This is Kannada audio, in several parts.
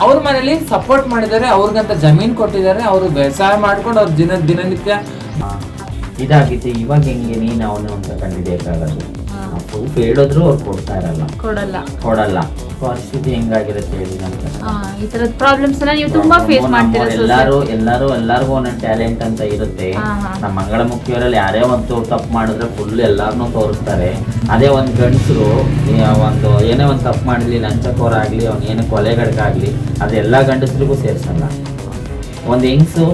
ಅವ್ರ ಮನೇಲಿ ಸಪೋರ್ಟ್ ಮಾಡಿದ್ದಾರೆ, ಅವ್ರಿಗಂತ ಜಮೀನ್ ಕೊಟ್ಟಿದ್ದಾರೆ, ಅವ್ರು ವ್ಯವಸಾಯ ಮಾಡ್ಕೊಂಡು ಅವ್ರ ದಿನನಿತ್ಯ ಇದಾಗಿತ್ತು. ಇವಾಗ ಹೆಂಗೆ ನೀನು ಅವನು ಅಂತ ಕಂಡಿಡಿಯಕ್ಕಾಗದು, ಪ್ರೂಫ್ ಹೇಳಿದ್ರು ಅವ್ರು ಕೊಡಲ್ಲ. ಪರಿಸ್ಥಿತಿ ಹೆಂಗಾಗಿರುತ್ತೆ ಹೇಳಿ ನಮ್ಗೆ. ಈ ತರದ ಪ್ರಾಬ್ಲಮ್ಸ್ ನೀವು ತುಂಬಾ ಫೇಸ್ ಮಾಡ್ತೀರಾ. ಎಲ್ಲಾರ್ಗು ಒಂದೊಂದು ಟ್ಯಾಲೆಂಟ್ ಅಂತ ಇರುತ್ತೆ. ನಮ್ಮ ಮಂಗಳಮುಖಿಯವರಲ್ಲಿ ಯಾರೇ ಒಂದು ತಪ್ಪು ಮಾಡಿದ್ರೆ ಫುಲ್ ಎಲ್ಲಾರನ್ನೂ ತೋರಿಸ್ತಾರೆ. ಅದೇ ಒಂದ್ ಗಂಡಸರು ಏನೇ ಒಂದ್ ತಪ್ಪು ಮಾಡಲಿ, ಲಂಚಕೋರಾಗ್ಲಿ, ಅವ್ನು ಏನೇ ಕೊಲೆಗಡಕಾಗ್ಲಿ, ಅದು ಎಲ್ಲಾ ಗಂಡಸರಿಗೂ ಸೇರ್ಸಲ್ಲ. ಒಂದ್ ಹೆಂಗ್ಸು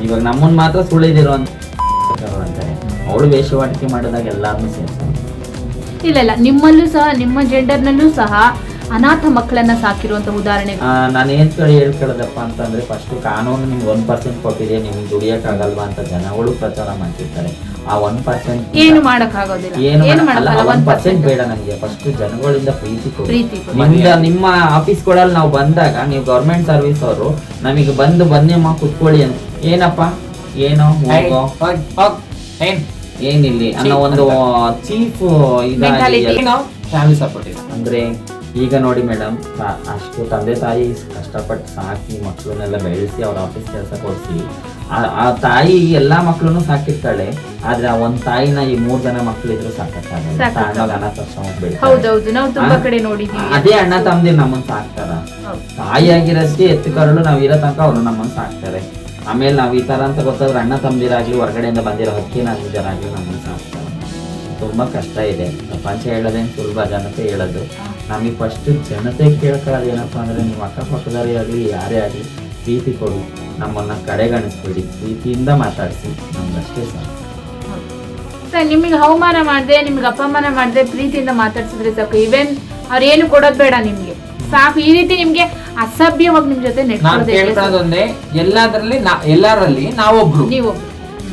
ಇವಾಗ ನಮ್ಮನ್ ಮಾತ್ರ ಸುಳಿದಿರೋ ಅಂತಾರೆ, ಅವಳು ವೇಷವಾಟಿಕೆ ಮಾಡಿದಾಗ ಎಲ್ಲಾರನ್ನೂ ಸೇರ್ಸಲ್ಲ. ಇಲ್ಲ, ನಿಮ್ಮಲ್ಲೂ ಸಹ, ನಿಮ್ಮ ಜೆಂಡರ್ನಲ್ಲೂ ಸಹ ಅನಾಥ ಮಕ್ಕಳನ್ನ ಸಾಕಿರುವಂತ ಉದಾಹರಣೆ. ನಾನು ಹೇಳ್ಕೊಳ್ಳೋದಪ್ಪ ಅಂತಂದ್ರೆ, ಫಸ್ಟ್ ಕಾನೂನು ನಿಮ್ಗೆ 1% ಕೊಟ್ಟಿದೆ, ನಿಮ್ಗೆ ದುಡಿಯಕ್ಕಾಗಲ್ವಾ ಅಂತ ಜನಗಳು ಪ್ರಚಾರ ಮಾಡ್ತಿರ್ತಾರೆ. ಆ 1% ಏನು ಮಾಡಕ್ಕಾಗೋದಿಲ್ಲ, ಏನು 1% ಬೇಡ ನಮ್ಗೆ. ಫಸ್ಟ್ ಜನಗಳಿಂದ ಪ್ರೀತಿ ನಿಮ್ಮ ಆಫೀಸ್ಗಳಲ್ಲಿ ನಾವು ಬಂದಾಗ, ನೀವು ಗೌರ್ಮೆಂಟ್ ಸರ್ವಿಸ್ ಅವರು ನಮಗೆ ಬನ್ನಿಮ್ಮ ಕುತ್ಕೊಳ್ಳಿ ಅಂತ, ಏನಪ್ಪ ಏನೋ ಏನಿಲ್ಲಿ ಅನ್ನೋ ಒಂದು ಚೀಫ್ ಫ್ಯಾಮಿಲಿ ಸಪೋರ್ಟ್ ಇದೆ. ಅಂದ್ರೆ ಈಗ ನೋಡಿ ಮೇಡಮ್, ಅಷ್ಟು ತಂದೆ ತಾಯಿ ಕಷ್ಟಪಟ್ಟು ಸಾಕಿ ಮಕ್ಕಳನ್ನೆಲ್ಲ ಬೆಳೆಸಿ ಅವ್ರ ಆಫೀಸ್ ಕೆಲಸ ಕೊಡಿಸಿ, ಆ ತಾಯಿ ಎಲ್ಲಾ ಮಕ್ಕಳನ್ನು ಸಾಕಿರ್ತಾಳೆ. ಆದ್ರೆ ಆ ಒಂದ್ ತಾಯಿನ ಈ 3 ಜನ ಮಕ್ಕಳಿದ್ರು ಸಾಕಾಗಲ್ಲ. ಅನಾಥಾಶ್ರಮಕ್ಕೆ ಬೆಳಿತಾರೆ. ಅದೇ ಅಣ್ಣ ತಮ್ಮದಿರು ನಮ್ಮನ್ನ ಸಾಕ್ತಾರ. ತಾಯಿಯಾಗಿರಷ್ಟೇ ಎತ್ತು ಕರಳು ನಾವ್ ಇರೋ ತನಕ ಅವ್ರು ನಮ್ಮನ್ನ ಸಾಕ್ತಾರೆ. ಆಮೇಲೆ ನಾವ್ ಈ ತರ ಅಂತ ಗೊತ್ತಾದ್ರೆ ಅಣ್ಣ ತಮ್ಮದಿರಾಗ್ಲಿ, ಹೊರಗಡೆಯಿಂದ ಬಂದಿರೋ ಹಕ್ಕಿನಾಗ್ಲಿ ನಮ್ಮನ್ನ ಸಾಕ್ತಾರೆ. ತುಂಬಾ ಕಷ್ಟ ಇದೆ. ಪ್ರಪಂಚ ಹೇಳೋದೇನು ಸುಲಭ, ಜನತೆ ಹೇಳೋದು. ನಮಗೆ ಫಸ್ಟ್ ಜನತೆ ಕೇಳ್ಕೊಳ್ಳೋದು ಏನಪ್ಪಾ ಅಂದ್ರೆ, ನೀವು ಅಕ್ಕಪಕ್ಕದವರೇ ಆಗಲಿ ಯಾರೇ ಆಗಲಿ ಪ್ರೀತಿ ಕೊಡು, ನಮ್ಮನ್ನ ಕಡೆಗಣಿಸ್ಬೇಡಿ, ಪ್ರೀತಿಯಿಂದ ಮಾತಾಡಿಸಿ, ನಮ್ಗಷ್ಟೇ ಸಾಕು. ನಿಮಗೆ ಅವಮಾನ ಮಾಡದೆ, ನಿಮ್ಗೆ ಅಪಮಾನ ಮಾಡದೆ ಪ್ರೀತಿಯಿಂದ ಮಾತಾಡ್ಸಿದ್ರೆ ಸಾಕು. ಈವನ್ ಅವ್ರೇನು ಕೊಡೋದ್ ಬೇಡ ನಿಮ್ಗೆ, ಸಾಕು. ಈ ರೀತಿ ನಿಮ್ಗೆ ಅಸಭ್ಯವಾಗಿ ನಿಮ್ ಜೊತೆ ಕೇಳ್ಕೊಳ್ಳೋದೊಂದೇ. ಎಲ್ಲರಲ್ಲಿ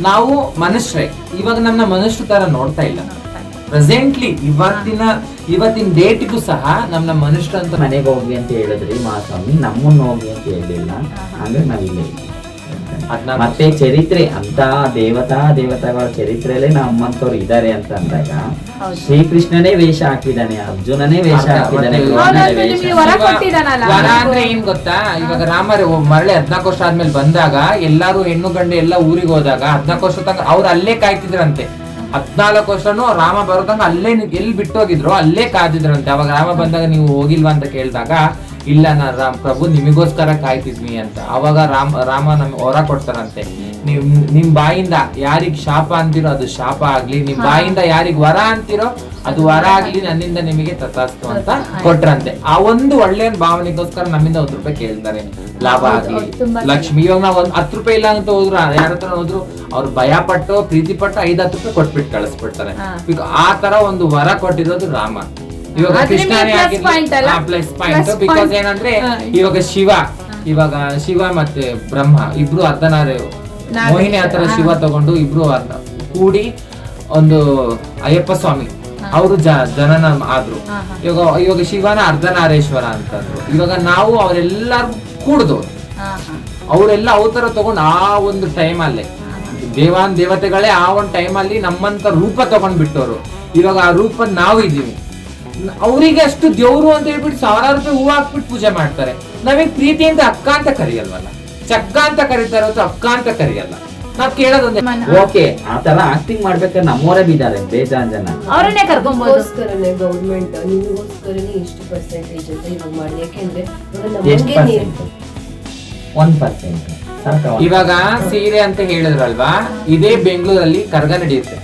ನಾವು ಮನುಷ್ಯರೇ. ಇವಾಗ ನಮ್ಮ ಮನುಷ್ಯರ ತರ ನೋಡ್ತಾ ಇಲ್ಲ. ಪ್ರೆಸೆಂಟ್ಲಿ ಇವತ್ತಿನ ಡೇಟ್ಗೂ ಸಹ ನಮ್ಮ ಮನುಷ್ಯರು ಅಂತ ಮನೆಗೆ ಹೋಗಿ ಅಂತ ಹೇಳಿದ್ರಿ ಮಹಾಸ್ವಾಮಿ, ನಮ್ಮನ್ನ ಹೋಗಿ ಅಂತ ಹೇಳಿಲ್ಲ. ಅಂದ್ರೆ ನಾವಿಲ್ಲ. ಮತ್ತೆ ಚರಿತ್ರೆ ಅಂತ ದೇವತೆಗಳ ಚರಿತ್ರೆಯಲ್ಲೇ ನಮ್ಮಂತವ್ರು ಇದ್ದಾರೆ ಅಂತ ಅಂದಾಗ, ಶ್ರೀಕೃಷ್ಣನೇ ವೇಷ ಹಾಕಿದ್ದಾನೆ, ಅರ್ಜುನನೇ ವೇಷ ಹಾಕಿದ್ದಾನೆ. ವರ ಅಂದ್ರೆ ಏನ್ ಗೊತ್ತಾ, ಇವಾಗ ರಾಮ ಮರಳಿ 14 ವರ್ಷ ಆದ್ಮೇಲೆ ಬಂದಾಗ, ಎಲ್ಲಾರು ಹೆಣ್ಣು ಗಂಡು ಎಲ್ಲ ಊರಿಗೆ ಹೋದಾಗ 14 ವರ್ಷ ತನಕ ಅವ್ರು ಅಲ್ಲೇ ಕಾಯ್ತಿದ್ರಂತೆ. 14 ವರ್ಷನು ರಾಮ ಬರೋದಂಗ ಅಲ್ಲೇ ಎಲ್ಲಿ ಬಿಟ್ಟೋಗಿದ್ರು ಅಲ್ಲೇ ಕಾದಿದ್ರಂತೆ. ಅವಾಗ ರಾಮ ಬಂದಾಗ ನೀವು ಹೋಗಿಲ್ವಾ ಅಂತ ಕೇಳಿದಾಗ, ಇಲ್ಲ ನಾನ್ ಪ್ರಭು ನಿಮಗೋಸ್ಕರ ಕಾಯ್ತಿದ್ವಿ ಅಂತ. ಅವಾಗ ರಾಮ ನಮ್ಗೆ ಹೊರ ಕೊಡ್ತಾರಂತೆ, ನಿಮ್ ಬಾಯಿಂದ ಯಾರಿಗ್ ಶಾಪ ಅಂತಿರೋ ಅದು ಶಾಪ ಆಗ್ಲಿ, ನಿಮ್ ಬಾಯಿಂದ ಯಾರಿಗ್ ವರ ಅಂತಿರೋ ಅದು ವರ ಆಗ್ಲಿ, ನನ್ನಿಂದ ನಿಮಗೆ ತಥಾಸ್ತು ಅಂತ ಕೊಟ್ರಂತೆ. ಆ ಒಂದು ಒಳ್ಳೆಯ ಭಾವನೆಗೋಸ್ಕರ ನಮ್ಮಿಂದ 1 ರೂಪಾಯಿ ಕೇಳ್ತಾರೆ, ಲಾಭ ಆಗ್ಲಿ, ಲಕ್ಷ್ಮಿ. ಇವಾಗ ನಾವ್ 10 ರೂಪಾಯಿ ಇಲ್ಲ ಅಂತ ಹೋದ್ರು, ಯಾರ ಹತ್ರ ಹೋದ್ರು ಅವ್ರು ಭಯ ಪಟ್ಟು ಪ್ರೀತಿ ಪಟ್ಟು 5-10 ರೂಪಾಯಿ ಕೊಟ್ಬಿಟ್ಟು ಕಳಿಸ್ಬಿಡ್ತಾರೆ. ಆ ತರ ಒಂದು ವರ ಕೊಟ್ಟಿರೋದು ರಾಮ. ಇವಾಗ ಕೃಷ್ಣನೇ ಪ್ಲಸ್ ಪಾಯಿಂಟ್. ಬಿಕಾಸ್ ಏನಂದ್ರೆ, ಇವಾಗ ಶಿವ ಮತ್ತೆ ಬ್ರಹ್ಮ ಇಬ್ರು ಅರ್ಧನಾರೆ, ಮೋಹಿನಿ ಆತರ ಶಿವ ತಗೊಂಡು ಇಬ್ರು ಕೂಡಿ ಒಂದು ಅಯ್ಯಪ್ಪ ಸ್ವಾಮಿ ಅವರು ಜನನ ಆದ್ರು. ಇವಾಗ ಶಿವನ ಅರ್ಧನಾರೇಶ್ವರ ಅಂತಂದ್ರು. ಇವಾಗ ನಾವು ಅವರೆಲ್ಲರೂ ಕೂಡಿದವ್ರು, ಅವರೆಲ್ಲ ಅವತರ ತಗೊಂಡು ಆ ಒಂದು ಟೈಮ್ ಅಲ್ಲೇ ದೇವತೆಗಳೇ ಆ ಒಂದು ಟೈಮ್ ಅಲ್ಲಿ ನಮ್ಮಂತ ರೂಪ ತಗೊಂಡ್ ಬಿಟ್ಟವ್ರು. ಇವಾಗ ಆ ರೂಪ ನಾವು ಇದೀವಿ. ಅವರಿಗೆ ಅಷ್ಟು ದೇವ್ರು ಅಂತ ಹೇಳ್ಬಿಟ್ಟು 1000 ರೂಪಾಯಿ ಹೂವು ಹಾಕ್ಬಿಟ್ಟು ಪೂಜೆ ಮಾಡ್ತಾರೆ. ನಮಗ್ ಪ್ರೀತಿಯಿಂದ ಅಕ್ಕ ಅಂತ ಕರಿಯಲ್ವಲ್ಲ, ಚಕ್ಕ ಅಂತ ಕರೀತಾರೆ ಹೊತ್ತು ಅಕ್ಕ ಅಂತ ಕರಿಯಲ್ಲ. ನಾವ್ ಕೇಳೋದೊಂದೇ. ಓಕೆ, ಆ ತರ ಆಕ್ಟಿಂಗ್ ಮಾಡ್ಬೇಕಾದ್ರೆ ನಮ್ಮವರೇ ಬಿದ್ದಾರೆ ಬೇಜಾನ್ ಜನ. ಅವರನ್ನೇ ಕರ್ಕೊಂಡ್ಬೋದು. ಗೌರ್ಮೆಂಟ್ ನಿಮಗೋಸ್ಕರನೇ ಇಷ್ಟು ಪರ್ಸೆಂಟೇಜ್ ಅಂತ ಇವಾಗ ಮಾಡಿ. ಯಾಕೆಂದ್ರೆ 1%. ಇವಾಗ ಸೀರೆ ಅಂತ ಹೇಳಿದ್ರಲ್ವಾ, ಇದೇ ಬೆಂಗಳೂರಲ್ಲಿ ಕರ್ಗ ನಡೆಯುತ್ತೆ.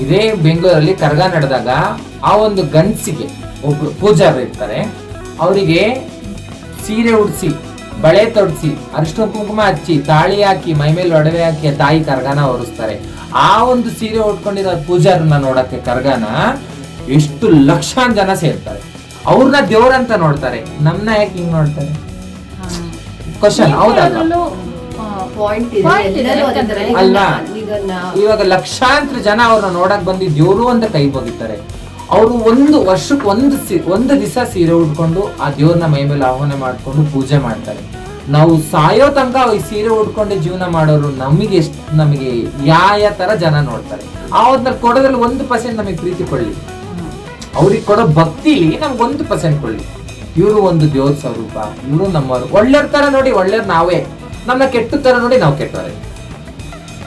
ಇದೇ ಬೆಂಗಳೂರಲ್ಲಿ ಕರ್ಗ ನಡೆದಾಗ ಆ ಒಂದು ಗಂಡ್ಸಿಗೆ ಒಬ್ರು ಪೂಜಾರಿ ಇರ್ತಾರೆ. ಅವರಿಗೆ ಸೀರೆ ಉಡ್ಸಿ, ಬಳೆ ತೊಡ್ಸಿ, ಅರಿಶಿನ ಕುಂಕುಮ ಹಚ್ಚಿ, ತಾಳಿ ಹಾಕಿ, ಮೈ ಮೇಲೆ ಒಡವೆ ಹಾಕಿ ತಾಯಿ ಕರ್ಗನ ಹೊರಿಸ್ತಾರೆ. ಆ ಒಂದು ಸೀರೆ ಉಟ್ಕೊಂಡಿರೋ ಪೂಜಾರನ್ನ ನೋಡಕ್ಕೆ ಕರ್ಗನ ಎಷ್ಟು ಲಕ್ಷಾಂತರ ಜನ ಸೇರ್ತಾರೆ. ಅವ್ರನ್ನ ದೇವ್ರಂತ ನೋಡ್ತಾರೆ, ನಮ್ನ ಯಾಕೆ ಹಿಂಗ್ ನೋಡ್ತಾರೆ? ಕ್ವಶನ್ ಹೌದಲ್ವಾ? ಅಲ್ವಾ? ಇವಾಗ ಲಕ್ಷಾಂತರ ಜನ ಅವ್ರನ್ನ ನೋಡಕ್ ಬಂದು ದೇವ್ರು ಅಂತ ಕೈ ಬಗಿತಾರೆ. ಅವರು ಒಂದು ವರ್ಷಕ್ಕೆ ಒಂದು ದಿವಸ ಸೀರೆ ಉಟ್ಕೊಂಡು ಆ ದೇವ್ರನ್ನ ಮೈ ಮೇಲೆ ಆಹ್ವಾನ ಮಾಡ್ಕೊಂಡು ಪೂಜೆ ಮಾಡ್ತಾರೆ. ನಾವು ಸಾಯೋ ತನಕ ಈ ಸೀರೆ ಉಟ್ಕೊಂಡೆ ಜೀವನ ಮಾಡೋರು ನಮಗೆ ಯಾವ ತರ ಜನ ನೋಡ್ತಾರೆ. ಅವ್ರನ್ನ ಕೊಡೋದ್ರಲ್ಲಿ 1% ನಮಗೆ ಪ್ರೀತಿ ಕೊಡ್ಲಿ, ಅವ್ರಿಗೆ ಕೊಡೋ ಭಕ್ತಿಲಿ ನಮ್ಗೆ 1% ಕೊಡ್ಲಿ. ಇವರು ಒಂದು ದೇವ್ರ ಸ್ವರೂಪ, ಇವರು ನಮ್ಮವರು. ಒಳ್ಳೆಯವ್ರ ತರ ನೋಡಿ ಒಳ್ಳೆಯವ್ರು ನಾವೇ, ನಮ್ಮ ಕೆಟ್ಟ ತರ ನೋಡಿ ನಾವು ಕೆಟ್ಟವರೇ.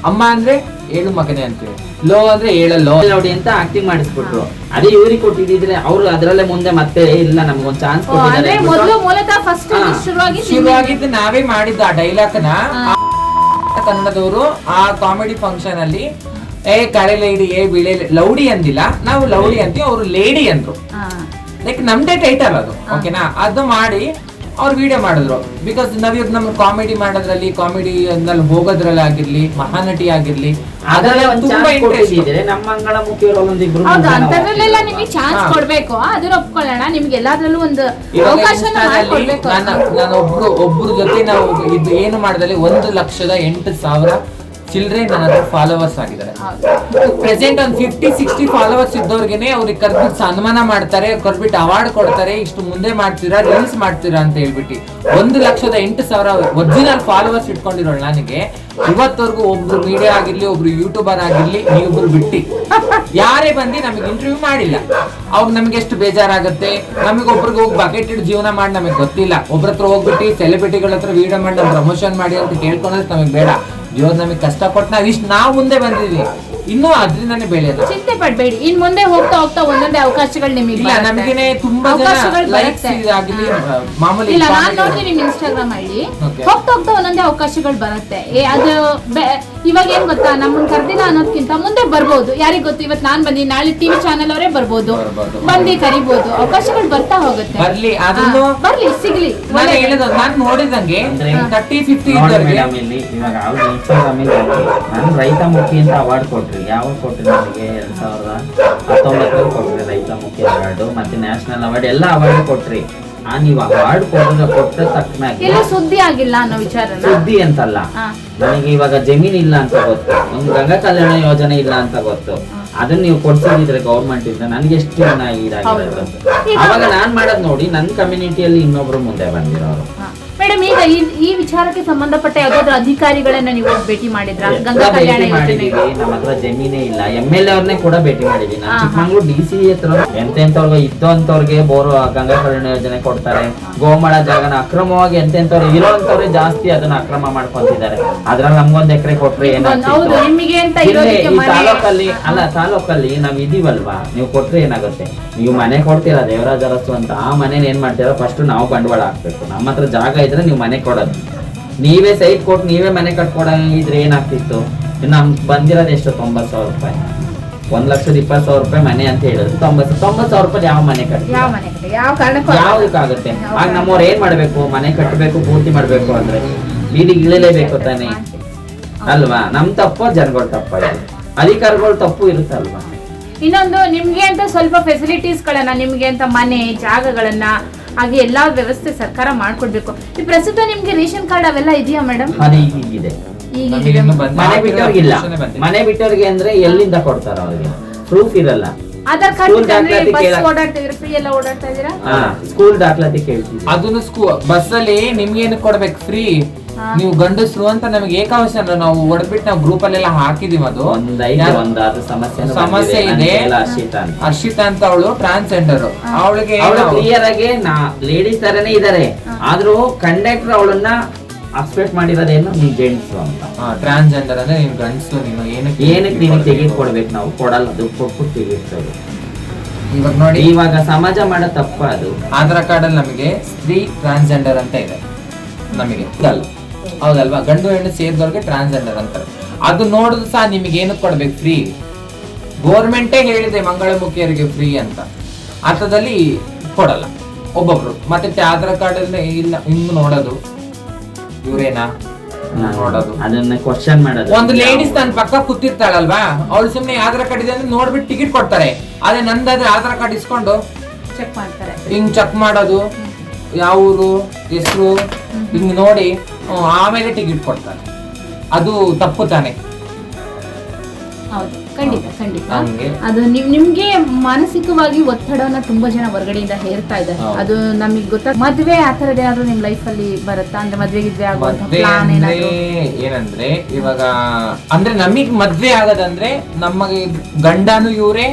ಅಮ್ಮ ಅಂದ್ರೆ ಏಳು ಮಗನೇ ಅಂತೀವಿ, ಲೋ ಅಂದ್ರೆ ಏಳಲ್ಲೋ ನೋಡಿ ಅಂತ ಆಕ್ಟಿಂಗ್ ಮಾಡಿಸ್ಬಿಟ್ರು. ಅದೇ ಇವ್ರಿಗೆ ಕೊಟ್ಟಿದ್ರೆ ಅವ್ರು ಅದ್ರಲ್ಲೇ ಮುಂದೆ ಮತ್ತೆ ಇಲ್ಲ ನಮ್ಗೊಂದ್ ಚಾನ್ಸ್ ಅಂದ್ರೆ ಮೊದಲು ಮೂಲತಃ ಫಸ್ಟ್ ಶುರುವಾಗಿದ್ದು ನಾವೇ ಮಾಡಿದ್ದು ಆ ಡೈಲಾಗ್ನ. ಕನ್ನಡದವರು ಆ ಕಾಮಿಡಿ ಫಂಕ್ಷನ್ ಅಲ್ಲಿ ಕಳೆ ಲೇಡಿ ಬಿಳೆ ಲೌಡಿ ಅಂದಿಲ್ಲ, ನಾವು ಲೌಡಿ ಅಂತೀವಿ, ಅವರು ಲೇಡಿ ಅಂದ್ರು. ಲೈಕ್ ನಮ್ದೇ ಟೈಟಲ್ ಅದು, ಓಕೆನಾ? ಅದು ಮಾಡಿ ಅವ್ರು ವಿಡಿಯೋ ಮಾಡಿದ್ರು. ಬಿಕಾಸ್ ನಾವ್ ನಮ್ ಕಾಮಿಡಿ ಮಾಡೋದ್ರಲ್ಲಿ, ಕಾಮಿಡಿ ಹೋಗೋದ್ರಲ್ಲಿ ಆಗಿರ್ಲಿ, ಮಹಾನಟಿ ಆಗಿರ್ಲಿ, ಅದೆಲ್ಲ ತುಂಬಾ ಇಂಟ್ರೆಸ್ಟ್ ಇದೆ. ನಮ್ಮ ಅಂಗಳ ಮುಖ್ಯರೊಂದಿಬ್ರು ಅಂತದ್ರಲ್ಲೆಲ್ಲ ನಿಮಗೆ ಚಾನ್ಸ್ ಕೊಡ್ಬೇಕು, ಅದನ್ನ ಒಪ್ಕೊಳ್ಳೋಣ. ನಿಮ್ಗೆ ಎಲ್ಲಾದ್ರಲ್ಲೂ ಒಂದು ಅವಕಾಶ ಮಾಡ್ಕೊಡ್ಬೇಕು. ನಾನು ಒಬ್ರು ಜೊತೆ ನಾವು ಇದು ಏನು ಮಾಡಿದಲ್ಲಿ 1,08,000 ಚಿಲ್ಡ್ರೆ ನನ್ನ ಹತ್ರ ಫಾಲೋವರ್ಸ್ ಆಗಿದ್ದಾರೆ. ಪ್ರೆಸೆಂಟ್ ಒಂದು 50-60 ಫಾಲೋವರ್ಸ್ ಇದ್ದವ್ರಿಗೆನೆ ಅವ್ರಿಗೆ ಕರ್ಬಿಟ್ಟು ಸನ್ಮಾನ ಮಾಡ್ತಾರೆ, ಕರ್ಬಿಟ್ಟು ಅವಾರ್ಡ್ ಕೊಡ್ತಾರೆ. ಇಷ್ಟು ಮುಂದೆ ಮಾಡ್ತೀರಾ, ರೀಲ್ಸ್ ಮಾಡ್ತೀರಾ ಅಂತ ಹೇಳ್ಬಿಟ್ಟು 1,08,000 ಒರಿಜಿನಲ್ ಫಾಲೋವರ್ಸ್ ಇಟ್ಕೊಂಡಿರೋಳು ನನಗೆ. ಇವತ್ತವರೆಗೂ ಒಬ್ರು ಮೀಡಿಯಾ ಆಗಿರ್ಲಿ, ಒಬ್ರು ಯೂಟ್ಯೂಬರ್ ಆಗಿರ್ಲಿ, ನೀವೊಬ್ರು ಬಿಟ್ಟು ಯಾರೇ ಬಂದು ನಮಗೆ ಇಂಟರ್ವ್ಯೂ ಮಾಡಿಲ್ಲ. ಅವಾಗ ನಮ್ಗೆ ಎಷ್ಟು ಬೇಜಾರಾಗುತ್ತೆ. ನಮಗೆ ಒಬ್ರಿಗೆ ಹೋಗಿ ಬಕೆಟ್ ಇಟ್ಟು ಜೀವನ ಮಾಡಿ ನಮಗೆ ಗೊತ್ತಿಲ್ಲ. ಒಬ್ರ ಹತ್ರ ಹೋಗ್ಬಿಟ್ಟು ಸೆಲೆಬ್ರಿಟಿಗಳ ಹತ್ರ ವಿಡಿಯೋ ಮಾಡಿ ನಾವು ಪ್ರಮೋಷನ್ ಮಾಡಿ ಅಂತ ಕೇಳ್ಕೊಂಡ್ರೆ ನಮಗೆ ಬೇಡ. ದೇವ್ರು ನಮಗೆ ಕಷ್ಟಪಟ್ಟು ನಾವು ಮುಂದೆ ಬಂದಿದ್ವಿ, ಇನ್ನೂ ಅದ್ರಿಂದಾನೇ ಬೆಳೆಯೋದು. ಚಿಂತೆ ಪಡ್ಬೇಡಿ, ಇನ್ ಮುಂದೆ ಹೋಗ್ತಾ ಹೋಗ್ತಾ ಒಂದೊಂದೇ ಅವಕಾಶಗಳು ನಿಮಗೆ ಇಲ್ಲ. ನಮಗೇನೆ ತುಂಬಾ ಲೈಕ್ಸ್ ಆಗಿರ್ಲಿ, ಮಾಮೂಲಿ ಇಲ್ಲ ನಾನ್ ನೋಡ್ತೀನಿ ನಿಮ್ ಇನ್ಸ್ಟಾಗ್ರಾಮ್ ಅಲ್ಲಿ ಹೋಗ್ತಾ ಹೋಗ್ತಾ ಒಂದೊಂದೇ ಅವಕಾಶಗಳು ಬರುತ್ತೆ. ಅದು ಇವಾಗ ಏನ್ ಗೊತ್ತಾ, ನಮ್ಮನ್ನ ಕರ್ದಿಲ್ಲ ಅನ್ನೋದ್ಕಿಂತ ಮುಂದೆ ಬರ್ಬೋದು, ಯಾರಿಗ್ ಗೊತ್ತು. ಇವತ್ತು ನಾನ್ ಬಂದಿ, ನಾಳೆ ಟಿವಿ ಚಾನೆಲ್ ಅವರೇ ಬರ್ಬೋದು, ಬಂದಿ ಕರಿಬಹುದು. ಅವಕಾಶಗಳು ಬರ್ತಾ ಹೋಗುತ್ತೆ. ಬರ್ಲಿ, ಅದನ್ನು ಬರ್ಲಿ, ಸಿಗ್ಲಿ. ನಾನು ಹೇಳಿದ ನಾನು ನೋಡಿದಂಗೆ 30-50 ಇದ್ದವ್ರಿಗೆ ಇವಾಗ ಇನ್ಸ್ಟಾಗ್ರಾಮ್ ನಾನು ರೈತ ಮುಖಿ ಅಂತ ಅವಾರ್ಡ್ ಕೊಟ್ರಿ. ಯಾವಾಗ ಕೊಟ್ರಿ? ನನಗೆ 2019 ಕೊಟ್ರಿ ರೈತ ಮುಖಿ ಅವಾರ್ಡ್, ಮತ್ತೆ ನ್ಯಾಷನಲ್ ಅವಾರ್ಡ್ ಎಲ್ಲ ಅವಾರ್ಡ್ ಕೊಟ್ರಿ. ನೀವು ಅವಾರ್ಡ್ ಕೊಟ್ಟ ತಕ್ಷಣ ಸುದ್ದಿ ಆಗಿಲ್ಲ ಅನ್ನೋ ವಿಚಾರ. ಸುದ್ದಿ ಅಂತಲ್ಲ, ನನಗೆ ಇವಾಗ ಜಮೀನ್ ಇಲ್ಲ ಅಂತ ಗೊತ್ತು, ಒಂದು ಗಂಗಾ ಕಲ್ಯಾಣ ಯೋಜನೆ ಇಲ್ಲ ಅಂತ ಗೊತ್ತು. ಅದನ್ನ ನೀವು ಕೊಡ್ಸಿದ್ರೆ ಗೌರ್ಮೆಂಟ್ ಇಂದ ನನಗೆ ಎಷ್ಟು ಇದಾಗಿರೋದು. ಅವಾಗ ನಾನ್ ಮಾಡೋದ್ ನೋಡಿ ನನ್ನ ಕಮ್ಯುನಿಟಿಯಲ್ಲಿ ಇನ್ನೊಬ್ರು ಮುಂದೆ ಬಂದಿರೋರು. ಮೇಡಮ್, ಈಗ ಈ ವಿಚಾರಕ್ಕೆ ಸಂಬಂಧಪಟ್ಟ ಯಾವ್ದಾದ್ರು ಅಧಿಕಾರಿಗಳನ್ನ ನೀವು ಭೇಟಿ ಮಾಡಿದ್ರ? ಗಂಗಾ ಕಲ್ಯಾಣ ಯೋಜನೆ ನಮ್ಮ ಹತ್ರ ಜಮೀನೇ ಇಲ್ಲ. MLA ಅವ್ರನ್ನೇ ಕೂಡ ಭೇಟಿ ಮಾಡಿದೀನಿ. ನಾನು ಚಿಕ್ಕಮಂಗ್ಳೂರ್ DC ಹತ್ರ ಎಂತೆಂತವ್ರಿಗೆ ಇದ್ದೋಂತವ್ರಿಗೆ ಗಂಗಾ ಕಲ್ಯಾಣ ಯೋಜನೆ ಕೊಡ್ತಾರೆ. ಗೋಮಾಳ ಜಾಗನ ಅಕ್ರಮವಾಗಿ ಎಂತೆಂತವ್ರು ಇರೋಂತವ್ರೆ ಜಾಸ್ತಿ ಅದನ್ನ ಅಕ್ರಮ ಮಾಡ್ಕೊಂತಿದ್ದಾರೆ. ಅದ್ರಲ್ಲಿ ನಮ್ಗೊಂದ್ ಎಕರೆ ಕೊಟ್ರೆ ಏನಾಗ್ತಿತ್ತು? ತಾಲೂಕಲ್ಲಿ ನಾವ್ ಇದೀವಲ್ವಾ, ನೀವು ಕೊಟ್ರೆ ಏನಾಗುತ್ತೆ? ನೀವು ಮನೆ ಕೊಡ್ತೀರಾ ದೇವರಾಜ ಅರಸು ಅಂತ, ಆ ಮನೇನ ಏನ್ ಮಾಡ್ತೀರಾ? ಫಸ್ಟ್ ನಾವು ಬಂಡವಾಳ ಹಾಕ್ಬೇಕು. ನಮ್ಮ ಹತ್ರ ಜಾಗ ಇದ್ರೆ ನೀವು ಮನೆ ಕೊಡೋದು, ನೀವೇ ಸೈಟ್ ಕೊಟ್ಟು ನೀವೇ ಮನೆ ಕಟ್ಕೊಡಿದ್ರೆ ಏನಾಗ್ತಿತ್ತು? ನಮ್ ಬಂದಿರೋದು ಎಷ್ಟು? 90,000 ರೂಪಾಯಿ. 1,20,000 ರೂಪಾಯಿ ಮನೆ ಅಂತ ಹೇಳಿದ್ರು. 90,000 ರೂಪಾಯಿ ಯಾವ ಮನೆ ಕಟ್ಟಿ ಯಾವ್ದಕ್ಕಾಗುತ್ತೆ? ಆಗ ನಮ್ಮವ್ರು ಏನ್ ಮಾಡ್ಬೇಕು? ಮನೆ ಕಟ್ಟಬೇಕು, ಪೂರ್ತಿ ಮಾಡ್ಬೇಕು ಅಂದ್ರೆ ಬೀದಿಗೆ ಇಳಿಲೇಬೇಕು ತಾನೆ ಅಲ್ವಾ? ನಮ್ ತಪ್ಪೋ ಜನಗಳ ತಪ್ಪ? ಅಧಿಕಾರಿಗಳು ತಪ್ಪು ಇರುತ್ತಲ್ವಾ? ಇನ್ನೊಂದು, ನಿಮ್ಗೆ ಅಂತ ಸ್ವಲ್ಪ ಫೆಸಿಲಿಟೀಸ್ ಗಳನ್ನ, ನಿಮ್ಗೆ ಅಂತ ಮನೆ ಜಾಗಗಳನ್ನ ಹಾಗೆ ಎಲ್ಲಾ ವ್ಯವಸ್ಥೆ ಸರ್ಕಾರ ಮಾಡ್ಕೊಡ್ಬೇಕು. ಈ ಪ್ರಸ್ತುತ ನಿಮ್ಗೆ ರೇಷನ್ ಕಾರ್ಡ್ ಅವೆಲ್ಲ ಇದೆಯಾ ಮೇಡಮ್? ಅದೇ ಈಗಿದೆ. ಮನೆ ಬಿಟ್ಟವ್ರಿಗಿಲ್ಲ. ಮನೆ ಬಿಟ್ಟವ್ರಿಗೆ ಅಂದ್ರೆ ಎಲ್ಲಿಂದ ಕೊಡ್ತಾರ? ಅವ್ರಿಗೆ ಪ್ರೂಫ್ ಇರಲ್ಲ. ಆಧಾರ್ ಕಾರ್ಡ್ ಓಡಾಡ್ತಿದ್ರೆ ಫ್ರೀ ಎಲ್ಲ ಓಡಾಡ್ತಾ ಇದೀರಾ? ಸ್ಕೂಲ್ ದಾಖಲಾತಿ ಕೇಳ್ತೀವಿ. ಅದನ್ನು ಬಸ್ ಅಲ್ಲಿ ನಿಮ್ಗೇನು ಕೊಡ್ಬೇಕು? ಫ್ರೀ. ನೀವು ಗಂಡಸ್ರು ಅಂತ ನಮಗೆ ಏಕಾವಶ ನಾವು ಹೊಡೆದ್ಬಿಟ್ಟು ನಾವು ಗ್ರೂಪ್ ಅಲ್ಲೆಲ್ಲ ಹಾಕಿದೀವಿ. ಅದು ಸಮಸ್ಯೆ ಇದೆ. ಹರ್ಷಿತಾ ಅಂತ ಅವಳು ಟ್ರಾನ್ಸ್ಜೆಂಡರ್. ಅವಳಿಗೆ ಕ್ಲಿಯರ್ ಆಗಿ ಲೇಡೀಸ್ ತರನೇ ಇದಾರೆ, ಆದ್ರೂ ಕಂಡಕ್ಟರ್ ಅವಳನ್ನ ಅಕ್ಸೆಪ್ಟ್ ಮಾಡಿರೋದೇನು ನೀನ್ ಜೆಂಟ್ಸ್ ಅಂತ. ಟ್ರಾನ್ಸ್ಜೆಂಡರ್ ಅಂದ್ರೆ ನೀನ್ ಗಂಡಸು, ನೀನು ಏನಕ್ಕೆ ನೀವು ತೆಗೆದು ಕೊಡ್ಬೇಕು? ನಾವು ಕೊಡಲ್ಲ, ದುಡ್ಡು ಕೊಟ್ಬಿಟ್ಟು ತೆಗಿರ್ತೇವೆ. ಇವಾಗ ನೋಡಿ, ಇವಾಗ ಸಮಾಜ ಮಾಡೋ ತಪ್ಪ ಅದು. ಆಧಾರ್ ಕಾರ್ಡ್ ಅಲ್ಲಿ ನಮಗೆ ಸ್ತ್ರೀ ಟ್ರಾನ್ಸ್ಜೆಂಡರ್ ಅಂತ ಇದೆ ನಮಗೆ, ಹೌದಲ್ವಾ? ಗಂಡು ಹೆಣ್ಣು ಸೇರಿದವ್ರಿಗೆ ಟ್ರಾನ್ಸ್ಜೆಂಡರ್ ಅಂತಾರೆ. ಅದು ನೋಡಿದ್ರು ಸಹ ನಿಮಗೆ ಏನಕ್ಕೆ ಕೊಡ್ಬೇಕು? ಫ್ರೀ. ಗೋರ್ಮೆಂಟೇ ಹೇಳಿದೆ ಮಂಗಳಮುಖಿಯರಿಗೆ ಫ್ರೀ ಅಂತ, ಅರ್ಥದಲ್ಲಿ ಕೊಡಲ್ಲ ಒಬ್ಬೊಬ್ರು. ಮತ್ತೆ ಆಧಾರ್ ಕಾರ್ಡ್ ಅಲ್ಲಿ ಇಲ್ಲ, ಹಿಂಗ್ ನೋಡೋದು ಇವ್ರೇನಾ ನೋಡೋದು, ಅದನ್ನ ಕ್ವಶನ್ ಮಾಡೋದು. ಒಂದು ಲೇಡೀಸ್ ತನ್ನ ಪಕ್ಕ ಕೂತಿರ್ತಾಳಲ್ವಾ, ಅವಳು ಸುಮ್ನೆ ಆಧಾರ್ ಕಾರ್ಡ್ ಇದೆ ಅಂದ್ರೆ ನೋಡ್ಬಿಟ್ಟು ಟಿಕೆಟ್ ಕೊಡ್ತಾರೆ. ಅದೇ ನಂದಾದ್ರೆ ಆಧಾರ್ ಕಾರ್ಡ್ ಇಸ್ಕೊಂಡು ಚೆಕ್ ಮಾಡ್ತಾರೆ, ಹಿಂಗ್ ಚೆಕ್ ಮಾಡೋದು, ಯಾವ ಊರು, ಹೆಸರು ಹಿಂಗ್ ನೋಡಿ ಆಮೇಲೆ ಟಿಕೆಟ್ ಕೊಡ್ತಾರೆ. ಅದು ತಪ್ಪು ತಾನೆ? ಹೌದು, ಖಂಡಿತ ಖಂಡಿತ. ಅದು ನಿಮ್ಗೆ ಮಾನಸಿಕವಾಗಿ ಒತ್ತಡವನ್ನ ತುಂಬಾ ಜನ ಹೊರಗಡೆಯಿಂದ ಹೇರ್ತಾ ಇದ್ದಾರೆ. ಅದು ನಮಗೆ ಗೊತ್ತ. ಮದ್ವೆ ಆ ತರದ ಏನಾದ್ರು ನಿಮ್ ಲೈಫ್ ಅಲ್ಲಿ ಬರುತ್ತಾ? ಅಂದ್ರೆ ಮದ್ವೆ ಗಿದ್ವೆ ಆಗುವಂತ ಪ್ಲಾನ್ ಏನಾದ್ರು? ಏನಂದ್ರೆ ಇವಾಗ ಅಂದ್ರೆ ನಮಗ್ ಮದ್ವೆ ಆಗೋದಂದ್ರೆ ನಮಗೆ ಗಂಡನು ಇವ್ರೆ,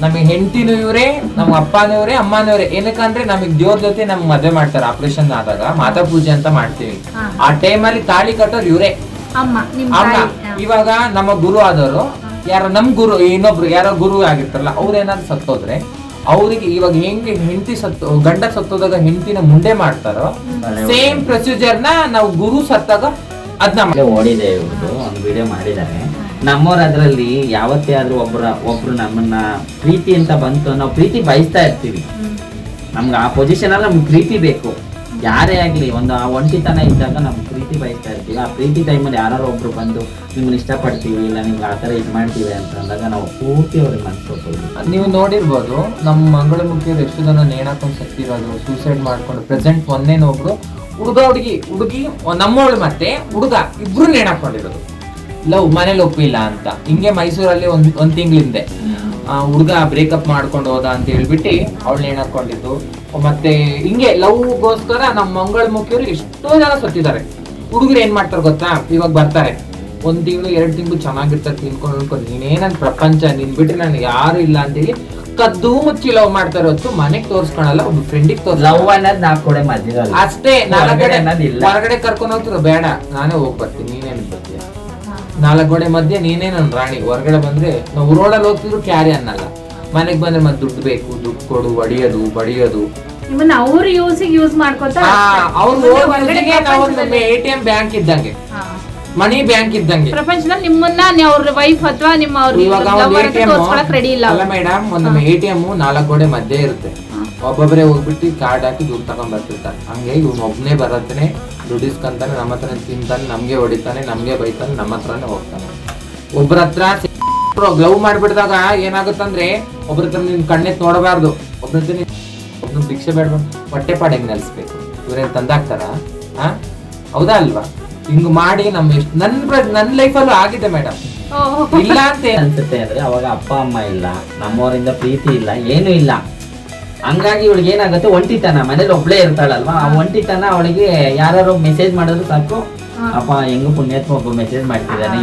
ನಮಗೆ ಹೆಂಡತಿನೂ ಇವ್ರೆ, ನಮ್ ಅಪ್ಪನೂ ಇವ್ರೆ, ಅಮ್ಮನೂ ಇವ್ರೆ. ಏನಕ್ಕಂದ್ರೆ ನಮಗ್ ದೇವ್ರ ಜೊತೆ ನಮ್ಗೆ ಮದ್ವೆ ಮಾಡ್ತಾರೆ. ಆಪರೇಷನ್ ಆದಾಗ ಮಾತಾ ಪೂಜೆ ಅಂತ ಮಾಡ್ತೀವಿ. ಆ ಟೈಮಲ್ಲಿ ತಾಳಿ ಕಟ್ಟೋರು ಇವ್ರೆ, ಅಮ್ಮ ನಿಮ್ ಅಮ್ಮ. ತಾಯಿ. ಇವಾಗ ನಮ್ಮ ಗುರು ಆದವರು ಯಾರೋ ನಮ್ ಗುರು, ಇನ್ನೊಬ್ರು ಯಾರೋ ಗುರು ಆಗಿರ್ತಾರಲ್ಲ, ಅವ್ರೇನಾದ್ರು ಸತ್ತೋದ್ರೆ ಅವ್ರಿಗೆ ಇವಾಗ ಹೆಂಗೆ ಹೆಂಡತಿ ಗಂಡ ಸತ್ತೋದಾಗ ಹೆಂಡತಿನ ಮುಂಡೆ ಮಾಡ್ತಾರೋ, ಸೇಮ್ ಪ್ರೊಸೀಜರ್ ನ ನಾವು ಗುರು ಸತ್ತಾಗ ಅದನ್ನ ಓಡಿದೆ ಇವ್ರದ್ದು ಒಂದು ವಿಡಿಯೋ ಮಾಡಿದ್ದಾರೆ. ನಮ್ಮವ್ರ ಅದ್ರಲ್ಲಿ ಯಾವತ್ತೇ ಆದ್ರೂ ಒಬ್ರು ನಮ್ಮನ್ನ ಪ್ರೀತಿ ಅಂತ ಬಂತು, ನಾವು ಪ್ರೀತಿ ಬಯಸ್ತಾ ಇರ್ತೀವಿ. ನಮ್ಗೆ ಆ ಪೊಸಿಷನ್ ಅಲ್ಲಿ ನಮ್ಗೆ ಪ್ರೀತಿ ಬೇಕು. ಯಾರೇ ಆಗ್ಲಿ, ಒಂದು ಆ ಒಂಟಿತನ ಇದ್ದಾಗ ನಮ್ಗೆ ಪ್ರೀತಿ ಬಯಸ್ತಾ ಇರ್ತೀವಿ. ಆ ಪ್ರೀತಿ ಟೈಮಲ್ಲಿ ಯಾರು ಒಬ್ರು ಬಂದು ನಿಮ್ಮನ್ನ ಇಷ್ಟಪಡ್ತೀವಿ, ಇಲ್ಲ ನಿಮ್ಗೆ ಆ ಥರ ಇದು ಮಾಡ್ತೀವಿ ಅಂತ ಅಂದಾಗ ನಾವು ಪೂರ್ತಿ ಅವ್ರಿಗೆ ಮನ್ಸು. ನೀವು ನೋಡಿರ್ಬೋದು, ನಮ್ಮ ಮಂಗಳಮುಖಿಯರು ಎಷ್ಟು ಜನ ನೇಣಾಕೊಂಡು ಸತ್ತಿರೋದು, ಸೂಸೈಡ್ ಮಾಡ್ಕೊಂಡು. ಪ್ರೆಸೆಂಟ್ ಮೊನ್ನೆನೂ ಒಬ್ರು ಹುಡುಗಿ ನಮ್ಮವಳು ಮತ್ತೆ ಹುಡುಗ ಇಬ್ರು ನೇಣಾಕೊಂಡಿರೋದು, ಲವ್ ಮನೇಲಿ ಒಪ್ಪಿಲ್ಲ ಅಂತ. ಹಿಂಗೆ ಮೈಸೂರಲ್ಲಿ ಒಂದ್ ತಿಂಗಳಿಂದೆ ಹುಡುಗ ಬ್ರೇಕಪ್ ಮಾಡ್ಕೊಂಡು ಹೋದ ಅಂತ ಹೇಳ್ಬಿಟ್ಟು ಅವಳು ನೇಣಾಕೊಂಡಿದ್ದು. ಮತ್ತೆ ಹಿಂಗೆ ಲವ್ಗೋಸ್ಕರ ನಮ್ಮ ಮಂಗಳಮುಖಿಯವರು ಎಷ್ಟೋ ಜನ ಸತ್ತಿದ್ದಾರೆ. ಹುಡುಗರು ಏನ್ ಮಾಡ್ತಾರೆ ಗೊತ್ತಾ, ಇವಾಗ ಬರ್ತಾರೆ 1 ತಿಂಗಳು 2 ತಿಂಗಳು ಚೆನ್ನಾಗಿರ್ತಾರೆ, ತಿನ್ಕೊಂಡು ನೀನೇನನ್ ಪ್ರಪಂಚ, ನಿನ್ ಬಿಟ್ರೆ ನನಗೆ ಯಾರು ಇಲ್ಲ ಅಂತೇಳಿ ಕದ್ದು ಮುಚ್ಚಿ ಲವ್ ಮಾಡ್ತಾರೆ ಹೊತ್ತು ಮನೆಗ್ ತೋರ್ಸ್ಕೊಳಲ್ಲ, ಒಬ್ಬ ಫ್ರೆಂಡಿಗೆ ಲವ್ ಅನ್ನೋದು ನಾ ಕೂಡ ಮಧ್ಯದಲ್ಲಿ ಅಷ್ಟೇ. ಹೊರಗಡೆ ಕರ್ಕೊಂಡು ಹೋಗ್ತಿರೋ, ಬೇಡ ನಾನೇ ಹೋಗ್ ಬರ್ತೀನಿ, ನೀನೇನ್ ಬರ್ತೀಯ, 4 ಗೋಡೆ ಮಧ್ಯೆ ನೀನೇ ನನ್ ರಾಣಿ. ಹೊರಗಡೆ ಬಂದ್ರೆ ನಾವು ರೋಡಲ್ಲಿ ಹೋಗ್ತಿದ್ರು ಕ್ಯಾರಿ ಅನ್ನಲ್ಲ, ಮನೆಗ್ ಬಂದ್ರೆ ಮತ್ತೆ ದುಡ್ಡು ಬೇಕು, ದುಡ್ಡು ಕೊಡು, ಬಡಿಯೋದು. ನಿಮ್ಮನ್ನ ಅವ್ರ ಯೂಸ್ ಮಾಡ್ಕೊತ ATM ಬ್ಯಾಂಕ್ ಇದ್ದಂಗೆ, ಮನಿ ಬ್ಯಾಂಕ್ ಇದ್ದಂಗೆ ಪ್ರಪಂಚದಲ್ಲಿ ನಿಮ್ಮನ್ನ ಅವ್ರ ವೈಫ್ ಅಥವಾ ನಿಮ್ಮ ರೆಡಿ ಇಲ್ಲ. ಅಲ್ಲ ಮೇಡಮ್, ಒಂದೊಮ್ಮೆ ATM 4 ಗೋಡೆ ಮಧ್ಯೆ ಇರುತ್ತೆ. ಒಬ್ಬೊಬ್ಬರೇ ಹೋಗ್ಬಿಟ್ಟು ಕಾರ್ಡ್ ಹಾಕಿ ದುಡ್ಡು ತಗೊಂಡ್ ಬರ್ತಿರ್ತಾರೆ. ಹಂಗೆ ಇವ್ನು ಒಬ್ನೇ ಬರತ್ತಾನೆ, ದುಡ್ಡು ಇಸ್ಕೊಂತಾನೆ, ನಮ್ಮ ಹತ್ರ ತಿಂತಾನೆ, ನಮ್ಗೆ ಹೊಡಿತಾನೆ, ನಮ್ಗೆ ಬೈತಾನೆ, ನಮ್ಮ ಹತ್ರನೇ ಹೋಗ್ತಾನೆ. ಒಬ್ಬರ ಹತ್ರ ಗ್ಲವ್ ಮಾಡ್ಬಿಡ್ದಾಗ ಏನಾಗುತ್ತಂದ್ರೆ, ಒಬ್ರ ಹತ್ರ ನಿನ್ ಕಣ್ಣೆತ್ ನೋಡಬಾರ್ದು, ಒಬ್ನ ಭಿಕ್ಷೆ ಬೇಡ, ಹೊಟ್ಟೆ ಪಾಡ್ ಹೆಂಗ್ ನೆಲ್ಸ್ಬೇಕು, ಇವ್ರೇನ್ ತಂದಾಕ್ತಾರ? ಹೌದಾ ಅಲ್ವಾ? ಹಿಂಗ್ ಮಾಡಿ ನನ್ನ ಲೈಫಲ್ಲೂ ಆಗಿದೆ ಮೇಡಮ್. ಇಲ್ಲ ಅಂತ ಅನ್ಸುತ್ತೆ ಅಂದ್ರೆ ಅವಾಗ ಅಪ್ಪ ಅಮ್ಮ ಇಲ್ಲ, ನಮ್ಮವರಿಂದ ಪ್ರೀತಿ ಇಲ್ಲ, ಏನು ಇಲ್ಲ. ಹಂಗಾಗಿ ಇವಳಿಗೆ ಏನಾಗುತ್ತೆ, ಒಂಟಿತನ, ಮನೇಲಿ ಒಬ್ಳೇ ಇರ್ತಾಳಲ್ವಾ, ಆ ಒಂಟಿತನ ಅವಳಿಗೆ ಯಾರು ಮೆಸೇಜ್ ಮಾಡಿದ್ರು ಸಾಕು, ಅಪ್ಪ ಹೆಂಗು ಪುಣ್ಯಾತ್ಮ ಒಬ್ಬ ಮೆಸೇಜ್ ಮಾಡ್ತಿದ್ದಾನೆ,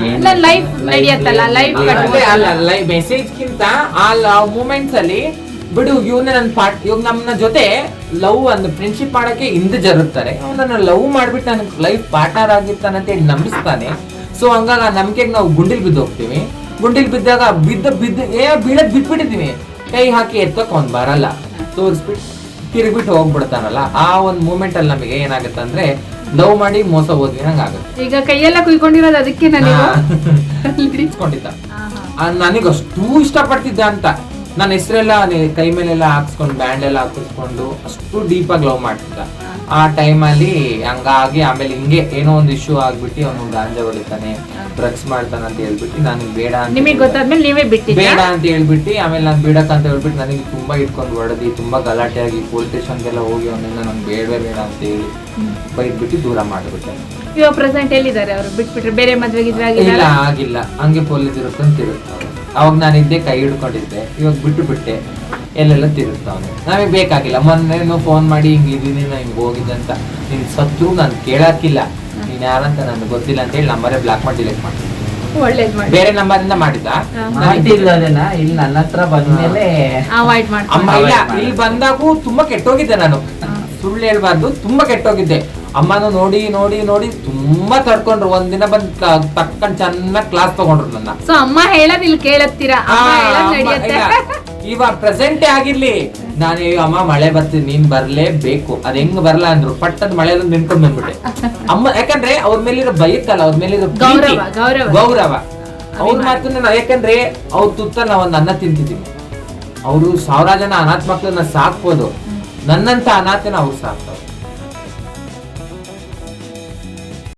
ಮೆಸೇಜ್ಗಿಂತ ಆ ಮೂಮೆಂಟ್ಸ್ ಅಲ್ಲಿ ಬಿಡು, ಇವ್ನ ಇವಾಗ ನಮ್ಮನ್ನ ಜೊತೆ ಲವ್ ಒಂದು ಫ್ರೆಂಡ್ಶಿಪ್ ಮಾಡಕ್ಕೆ ಹಿಂದೆ ಜರುತ್ತಾರೆ, ಅವನನ್ನ ಲವ್ ಮಾಡ್ಬಿಟ್ಟು ನನ್ ಲೈಫ್ ಪಾರ್ಟ್ನರ್ ಆಗಿರ್ತಾನೆ ಅಂತ ಹೇಳಿ ನಂಬಿಸ್ತಾನೆ. ಸೊ ಹಂಗಾಗಿ ಆ ನಂಬಿಕೆಗೆ ನಾವು ಗುಂಡಿಲ್ ಬಿದ್ದು ಹೋಗ್ತೀವಿ. ಗುಂಡಿಲ್ ಬಿದ್ದಾಗ ಬೀಳದ್ ಬಿಟ್ಬಿಟ್ಟಿದೀವಿ, ಕೈ ಹಾಕಿ ಎತ್ತಕ್ ಅವ್ನ್ ಬರಲ್ಲ, ತೋರಿಸ್ಬಿಟ್ಟು ತಿರುಗ್ಬಿಟ್ಟು ಹೋಗ್ಬಿಡ್ತಾನಲ್ಲ. ಆ ಒಂದ್ ಮೂಮೆಂಟ್ ಅಲ್ಲಿ ನಮಗೆ ಏನಾಗುತ್ತೆ ಅಂದ್ರೆ, ಲವ್ ಮಾಡಿ ಮೋಸ ಹೋದ್ವಿ ನಂಗಾಗುತ್ತೆ. ಈಗ ಕೈಯೆಲ್ಲ ಕುಯ್ಕೊಂಡಿರೋದು ಅದಕ್ಕೆ ಇಟ್ಕೊಂಡಿದ್ದ, ನನಗೆ ಅಷ್ಟು ಇಷ್ಟಪಡ್ತಿದ್ದ ಅಂತ. ನನ್ನ ಹೆಸರೆಲ್ಲ ಕೈ ಮೇಲೆಲ್ಲ ಹಾಕ್ಸ್ಕೊಂಡು, ಬ್ಯಾಂಡ್ ಎಲ್ಲ ಹಾಕಿಸ್ಕೊಂಡು ಅಷ್ಟು ಡೀಪ್ ಆಗಿ ಲವ್ ಮಾಡ್ತಿದ್ದ. ಆ ಟೈಮಲ್ಲಿ ಹಂಗಾಗಿ ಆಮೇಲೆ ಹಿಂಗೆ ಏನೋ ಒಂದು ಇಶ್ಯೂ ಆಗ್ಬಿಟ್ಟು ಅವನು ಗಾಂಜಾ ಹೊಡಿತಾನೆ, ಡ್ರಗ್ಸ್ ಮಾಡ್ತಾನೆ ಅಂತ ಹೇಳ್ಬಿಟ್ಟು ನನಗೆ ಬೇಡ ಬೇಡ ಅಂತ ಹೇಳ್ಬಿಟ್ಟು, ಆಮೇಲೆ ನಾನು ಬಿಡಕ್ಕಂತ ಹೇಳ್ಬಿಟ್ಟು ನನಗೆ ತುಂಬಾ ಇಟ್ಕೊಂಡು ಹೊಡೆದಿ, ತುಂಬಾ ಗಲಾಟೆ ಆಗಿ ಪೊಲೀಸ್ ಸ್ಟೇಷನ್ಗೆಲ್ಲ ಹೋಗಿ ಅವನಿಂದ ನಂಗೆ ಬೇಡವೇ ಬೇಡ ಅಂತ ಹೇಳಿ ಬೈದ್ಬಿಟ್ಟು ದೂರ ಮಾಡ್ಬಿಟ್ಟೆ. ಇವಾಗ ಪ್ರೆಸೆಂಟ್ ಎಲ್ಲಿದ್ದಾರೆ ಅವರು? ಬಿಟ್ಬಿಟ್ರೆ ಬೇರೆ ಮದ್ವೆಗೆ ಇಲ್ಲ, ಆಗಿಲ್ಲ, ಹಂಗೆ ಪೊಲೀಸ್ ಇರುತ್ತಂತಿರುತ್ತೆ. ಅವಾಗ ನಾನಿದ್ದೆ, ಕೈ ಹಿಡ್ಕೊಂಡಿದ್ದೆ, ಇವಾಗ ಬಿಟ್ಟೆ ಎಲ್ಲೆಲ್ಲ ತಿರುಗ್ತಾವನೆ. ನಮಗೆ ಬೇಕಾಗಿಲ್ಲ. ಮೊನ್ನೆ ಫೋನ್ ಮಾಡಿ ಹಿಂಗಿದ್ದೀನಿ, ನಾ ಹಿಂಗ್ ಹೋಗಿದ್ದೆ ಅಂತ, ನಿನ್ ಸತ್ರು ನಾನು ಕೇಳಾಕಿಲ್ಲ, ನೀನ್ ಯಾರಂತ ನನಗೆ ಗೊತ್ತಿಲ್ಲ ಅಂತ ಹೇಳಿ ನಂಬರೇ ಬ್ಲಾಕ್ ಮಾಡಿ ಡಿಲೀಟ್ ಮಾಡ್ತೀನಿ. ಬೇರೆ ನಂಬರ್ ಇಂದ ಮಾಡಿದ್ದ ಇಲ್ಲಿ ನನ್ನ ಹತ್ರ ಬಂದ್ಮೇಲೆ ಅಮ್ಮ ಇಲ್ಲ, ಇಲ್ಲಿ ಬಂದಾಗೂ ತುಂಬಾ ಕೆಟ್ಟೋಗಿದ್ದೆ ನಾನು, ಸುಳ್ಳು ಹೇಳ್ಬಾರ್ದು, ತುಂಬಾ ಕೆಟ್ಟೋಗಿದ್ದೆ. ಅಮ್ಮನು ನೋಡಿ ನೋಡಿ ನೋಡಿ ತುಂಬಾ ತಡ್ಕೊಂಡ್ರು. ಒಂದಿನ ಬಂದ್ ತಕ್ಕಂಡ್ ಚೆನ್ನಾಗ್ ಕ್ಲಾಸ್ ತಗೊಂಡ್ರು ನನ್ನ. ಸೊ ಅಮ್ಮ ಹೇಳೋದ್ ಇಲ್ಲಿ ಕೇಳತ್ತೀರಾ? ಇವಾಗ ಪ್ರೆಸೆಂಟೇ ಆಗಿರ್ಲಿ, ನಾನು ಅಮ್ಮ ಮಳೆ ಬರ್ತೀನಿ, ನೀನ್ ಬರ್ಲೇಬೇಕು, ಅದ್ ಹೆಂಗ್ ಬರಲ್ಲ ಅಂದ್ರು, ಪಟ್ಟದ್ ಮಳೆ ನಿನ್ಕೊಂಡ್ ಬಂದ್ಬಿಟ್ಟೆ. ಅಮ್ಮ ಯಾಕಂದ್ರೆ ಅವ್ರ ಮೇಲಿರೋ ಬೈಕಲ್ಲ, ಅವ್ರ ಮೇಲಿರೋ ಗೌರವ, ಅವ್ರ ಮಾತನ್ನ, ಯಾಕಂದ್ರೆ ಅವ್ರ ತುತ್ತ ನಾವ್ ಒಂದ್ ಅನ್ನ ತಿಂತಿದೀವಿ. ಅವರು 1000 ಜನ ಅನಾಥ ಮಕ್ಳನ್ನ ಸಾಕ್ಬೋದು, ನನ್ನಂತ ಅನಾಥನ ಅವ್ರು ಸಾಕ್ತಾವ್ರು.